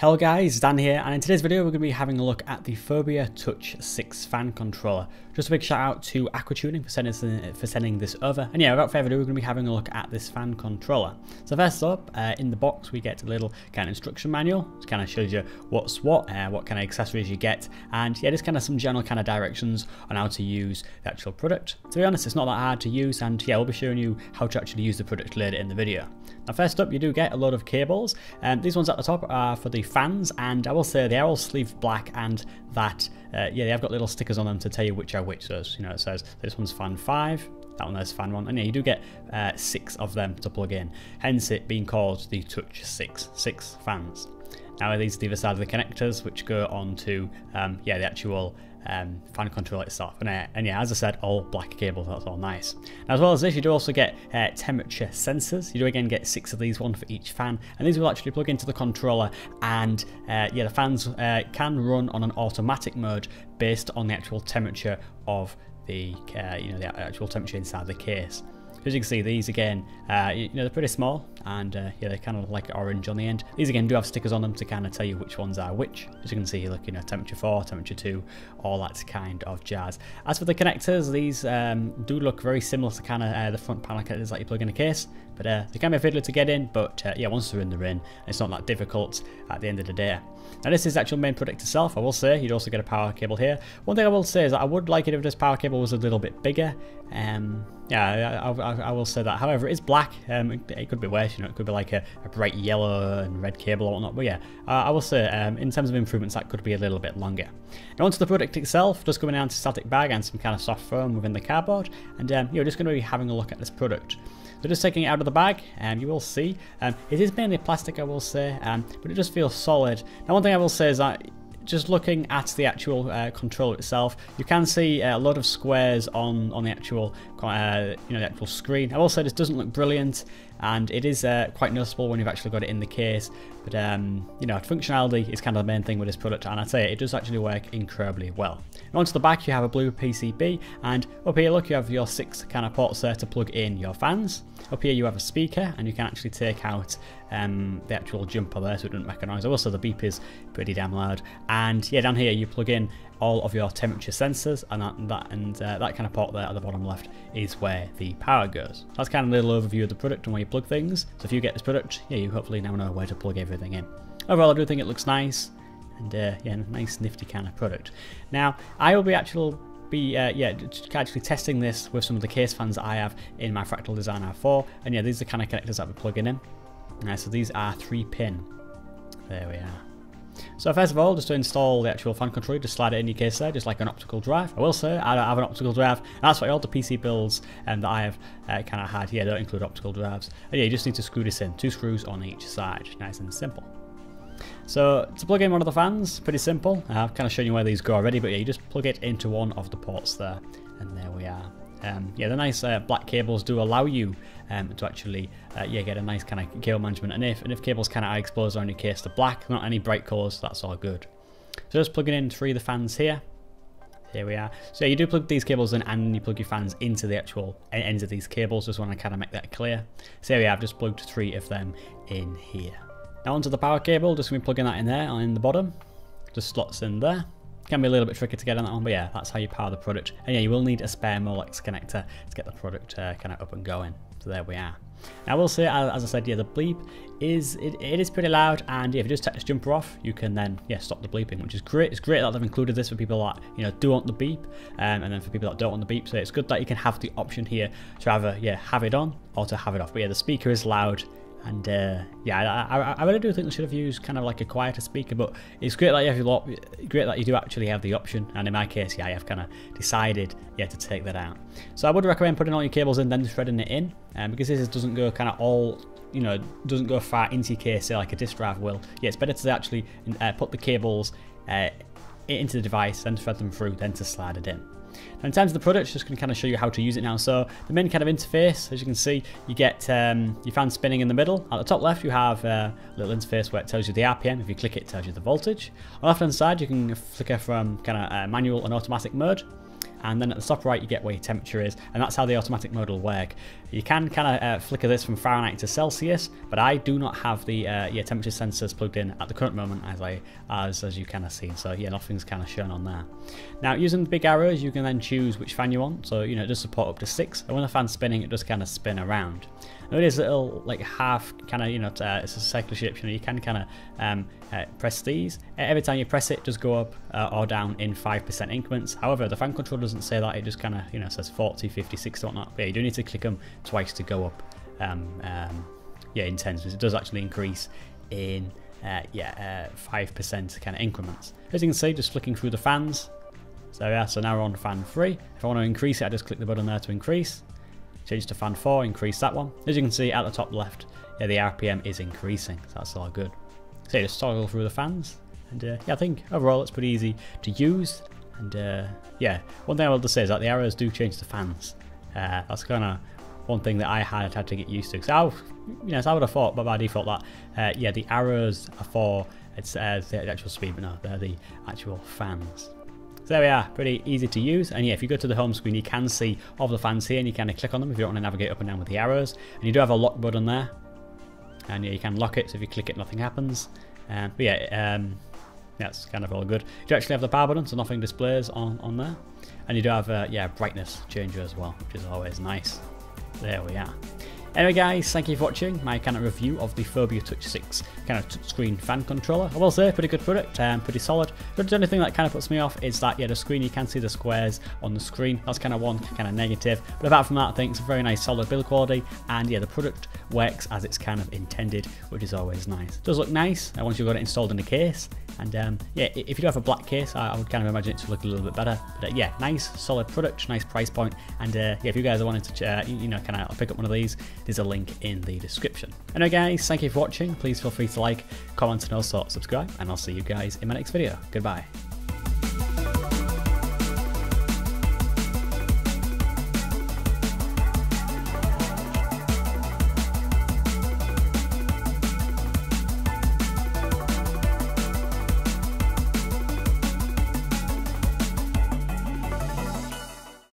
Hello guys, Dan here, and in today's video we're going to be having a look at the Phobya Touch 6 fan controller. Just a big shout out to Aquatuning for sending this over. And yeah, without further ado, we're going to be having a look at this fan controller. So first up, in the box we get a little kind of instruction manual, which kind of shows you what's what kind of accessories you get, and yeah, just kind of some general kind of directions on how to use the actual product. To be honest, it's not that hard to use, and yeah, we'll be showing you how to actually use the product later in the video. Now first up, you do get a lot of cables, and these ones at the top are for the fans, and I will say they are all sleeved black, and that yeah, they have got little stickers on them to tell you which are which. So you know, it says this one's fan 5, that one there's fan 1, and yeah, you do get 6 of them to plug in, hence it being called the Touch 6 fans. Now these are the other side of the connectors, which go on to yeah, the actual fan controller itself, and yeah, as I said, all black cables. That's all nice. Now, as well as this, you do also get temperature sensors. You do again get 6 of these, one for each fan, and these will actually plug into the controller, and yeah, the fans can run on an automatic mode based on the actual temperature of the you know, the actual temperature inside the case. As you can see, these again, you know, they're pretty small, and yeah, they're kind of like orange on the end. These again do have stickers on them to kind of tell you which ones are which. As you can see, look, you know, temperature 4, temperature 2, all that kind of jazz. As for the connectors, these do look very similar to kind of the front panel connectors that you plug in a case, but they can be a fiddler to get in. But yeah, once they're in, it's not that difficult at the end of the day. Now this is the actual main product itself. I will say you'd also get a power cable here. One thing I will say is that I would like it if this power cable was a little bit bigger. Yeah, I will say that. However, it is black. It could be worse, you know, it could be like a bright yellow and red cable or whatnot. But yeah, I will say in terms of improvements, that could be a little bit longer. Now onto the product itself, just coming down to static bag and some kind of soft foam within the cardboard, and you're just going to be having a look at this product. So just taking it out of the bag, you will see it is mainly plastic, I will say, but it just feels solid. Now one thing I will say is that just looking at the actual controller itself, you can see a lot of squares on the actual you know, the actual screen. I will say this doesn't look brilliant, and it is quite noticeable when you've actually got it in the case. But you know, functionality is kind of the main thing with this product, and I'd say it does actually work incredibly well. Now onto the back, you have a blue PCB, and up here, look, you have your 6 kind of ports there to plug in your fans. Up here you have a speaker, and you can actually take out the actual jumper there so it doesn't make a noise. Also the beep is pretty damn loud. And yeah, down here you plug in all of your temperature sensors, and that kind of port there at the bottom left is where the power goes. That's kind of a little overview of the product and where you plug things. So if you get this product, yeah, you hopefully now know where to plug everything in. Overall, I do think it looks nice, and yeah, nice nifty kind of product. Now I will be yeah, actually testing this with some of the case fans that I have in my Fractal Designer 4, and yeah, these are the kind of connectors that we're plugging in. So these are 3-pin. There we are. So first of all, just to install the actual fan controller, just slide it in your case there, just like an optical drive. I will say I don't have an optical drive, and that's why all the PC builds that I have kind of had here don't include optical drives. And yeah, you just need to screw this in, 2 screws on each side, nice and simple. So to plug in one of the fans, pretty simple. I've kind of shown you where these go already, but yeah, you just plug it into one of the ports there, and there we are. Yeah, the nice black cables do allow you to actually yeah, get a nice kind of cable management, and if cables kind of are exposed on your case to black, not any bright colours, that's all good. So just plugging in 3 of the fans here. Here we are. So yeah, you do plug these cables in, and you plug your fans into the actual ends of these cables. Just want to kind of make that clear. So here we are, I've just plugged 3 of them in here. Now onto the power cable, just going to be plugging that in there, in the bottom. Just slots in there. Can be a little bit tricky to get on that one, but yeah, that's how you power the product. And yeah, you will need a spare Molex connector to get the product kind of up and going. So there we are. Now I will say, as I said, yeah, the bleep is it is pretty loud, and yeah, if you just take this jumper off, you can then stop the bleeping, which is great. It's great that they've included this for people that, you know, do want the beep, and then for people that don't want the beep. So it's good that you can have the option here to either have it on or to have it off. But yeah, the speaker is loud. And yeah, I really do think they should have used kind of like a quieter speaker, but it's great that you do actually have the option. And in my case, yeah, I have kind of decided to take that out. So I would recommend putting all your cables in, then threading it in, because this doesn't go kind of all, you know, doesn't go far into your case, say like a disk drive will. Yeah, it's better to actually put the cables into the device, then thread them through, then to slide it in. Now in terms of the product, just going to kind of show you how to use it now. So the main kind of interface, as you can see, you get your fan spinning in the middle. At the top left, you have a little interface where it tells you the RPM. If you click it, it tells you the voltage. On the left hand side, you can flicker from kind of manual and automatic mode. and then at the top right you get where your temperature is, and that's how the automatic mode will work. You can kind of flicker this from Fahrenheit to Celsius, but I do not have the temperature sensors plugged in at the current moment, as you kind of see. So yeah, nothing's kind of shown on there. Now using the big arrows, you can then choose which fan you want. So it does support up to 6, and when the fan's spinning, it does kind of spin around. Now it is a little like half kind of it's a circular shape. You can kind of press these. Every time you press it, just go up or down in 5% increments. However, the fan control doesn't say that. It just kind of says 40, 50, 60, whatnot. But yeah, you do need to click them twice to go up. In tens, it does actually increase in 5% kind of increments. As you can see, just flicking through the fans. So yeah, so now we're on fan 3. If I want to increase it, I just click the button there to increase. Change to fan 4, increase that one. As you can see at the top left, the RPM is increasing, so that's all good. So yeah, just toggle through the fans, and I think overall it's pretty easy to use. And one thing I will just say is that the arrows do change the fans. That's kind of one thing that I had to get used to. So I would have thought, but by default, that the arrows are for the actual speed, but no, they're the actual fans. So there we are, pretty easy to use. And yeah, if you go to the home screen, you can see all the fans here, and you kind of click on them if you don't want to navigate up and down with the arrows. And you do have a lock button there, and yeah, you can lock it, so if you click it, nothing happens. That's kind of all good. You do actually have the power button, so nothing displays on there. And you do have brightness changer as well, which is always nice. There we are. Anyway guys, thank you for watching my kind of review of the Phobya Touch 6 kind of touchscreen fan controller. I will say, pretty good product, pretty solid. But the only thing that kind of puts me off is that, the screen, you can see the squares on the screen. That's kind of one kind of negative. But apart from that, I think it's a very nice solid build quality. And yeah, the product works as it's kind of intended, which is always nice. It does look nice once you've got it installed in the case. And if you do have a black case, I would kind of imagine it to look a little bit better. But yeah, nice, solid product, nice price point. And if you guys are wanting to, kind of pick up one of these, there's a link in the description. Anyway guys, thank you for watching. Please feel free to like, comment, and also subscribe. And I'll see you guys in my next video. Goodbye.